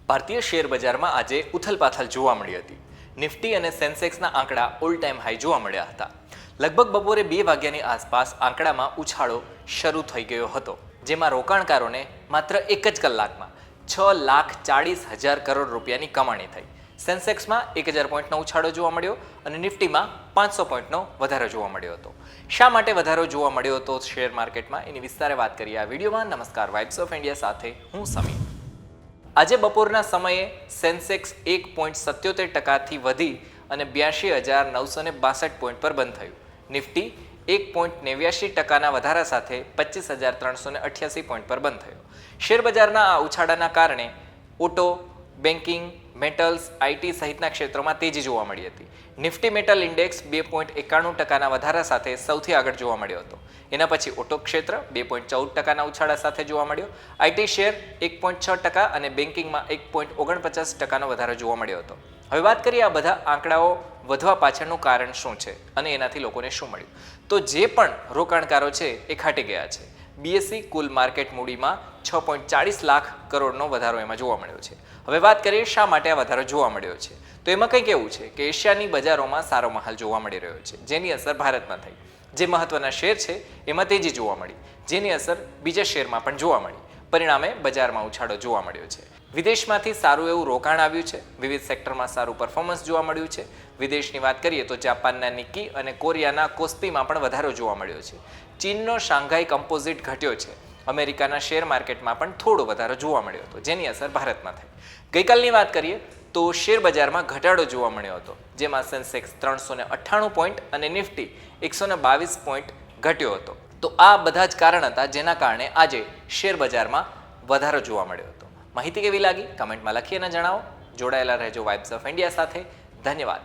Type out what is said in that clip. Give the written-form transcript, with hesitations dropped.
ભારતીય શેર બજારમાં આજે ઉથલપાથલ જોવા મળી હતી. નિફ્ટી અને સેન્સેક્સના આંકડા ઓલ ટાઈમ હાઈ જોવા મળ્યા હતા. લગભગ બપોરે 2 વાગ્યાની આસપાસ આંકડામાં ઉછાળો શરૂ થઈ ગયો હતો, જેમાં રોકાણકારોને માત્ર એક જ કલાકમાં 6,40,000 કરોડ રૂપિયાની કમાણી થઈ. સેન્સેક્સમાં 1000 પોઈન્ટનો ઉછાળો જોવા મળ્યો અને નિફ્ટીમાં 500 પોઈન્ટનો વધારો જોવા મળ્યો હતો. શા માટે વધારો જોવા મળ્યો હતો શેર માર્કેટમાં, એની વિસ્તારે વાત કરીએ આ વિડીયોમાં. નમસ્કાર, વાઇબ્સ ઓફ ઇન્ડિયા સાથે હું સમીર. આજે બપોરના સમયે સેન્સેક્સ 1.77% વધી અને 82,962 પોઈન્ટ પર બંધ થયું. નિફ્ટી 1.89% વધારા સાથે 25,388 પોઈન્ટ પર બંધ થયો. શેરબજારના આ ઉછાળાના કારણે ઓટો, બેન્કિંગ, મેટલ્સ, આઈટી સહિતના ક્ષેત્રોમાં તેજી જોવા મળી હતી. નિફ્ટી મેટલ ઇન્ડેક્સ 2.91% વધારા સાથે સૌથી આગળ જોવા મળ્યો હતો. એના પછી ઓટો ક્ષેત્ર 2.14% ઉછાળા સાથે જોવા મળ્યો. આઈટી શેર 1.6% અને બેન્કિંગમાં 1.49% વધારો જોવા મળ્યો હતો. હવે વાત કરીએ આ બધા આંકડાઓ વધવા પાછળનું કારણ શું છે અને એનાથી લોકોને શું મળ્યું. તો જે પણ રોકાણકારો છે એ ખાટી ગયા છે. બીએસસી કુલ માર્કેટ મૂડીમાં 6.40 લાખ કરોડનો વધારો એમાં જોવા મળ્યો છે. હવે વાત કરીએ શા માટે આ વધારો જોવા મળ્યો છે. તો એમાં કંઈક એવું છે કે એશિયાની બજારોમાં સારો માહોલ જોવા મળી રહ્યો છે, જેની અસર ભારતમાં થઈ. જે મહત્વના શેર છે એમાં તેજી જોવા મળી, જેની અસર બીજા શેરમાં પણ જોવા મળી. પરિણામે બજારમાં ઉછાળો જોવા મળ્યો છે. વિદેશમાંથી સારું એવું રોકાણ આવ્યું છે. વિવિધ સેક્ટરમાં સારું પરફોર્મન્સ જોવા મળ્યું છે. વિદેશની વાત કરીએ તો જાપાનના નિક્કી અને કોરિયાના કોસ્પીમાં પણ વધારો જોવા મળ્યો છે. ચીનનો શાંઘાઈ કમ્પોઝિટ ઘટ્યો છે. અમેરિકાના શેર માર્કેટમાં પણ થોડો વધારો જોવા મળ્યો હતો, જેની અસર ભારતમાં થઈ. ગઈકાલની વાત કરીએ તો શેર બજારમાં ઘટાડો જોવા મળ્યો હતો, જેમાં સેન્સેક્સ 398 પોઈન્ટ અને નિફ્ટી 122 પોઈન્ટ ઘટ્યો હતો. તો આ બધા જ કારણ હતા જેના કારણે આજે શેર બજારમાં વધારો જોવા મળ્યો હતો. માહિતી કેવી લાગી કમેન્ટમાં લખી અને જણાવો. જોડાયેલા રહેજો વાઇબ્સ ઓફ ઇન્ડિયા સાથે. ધન્યવાદ.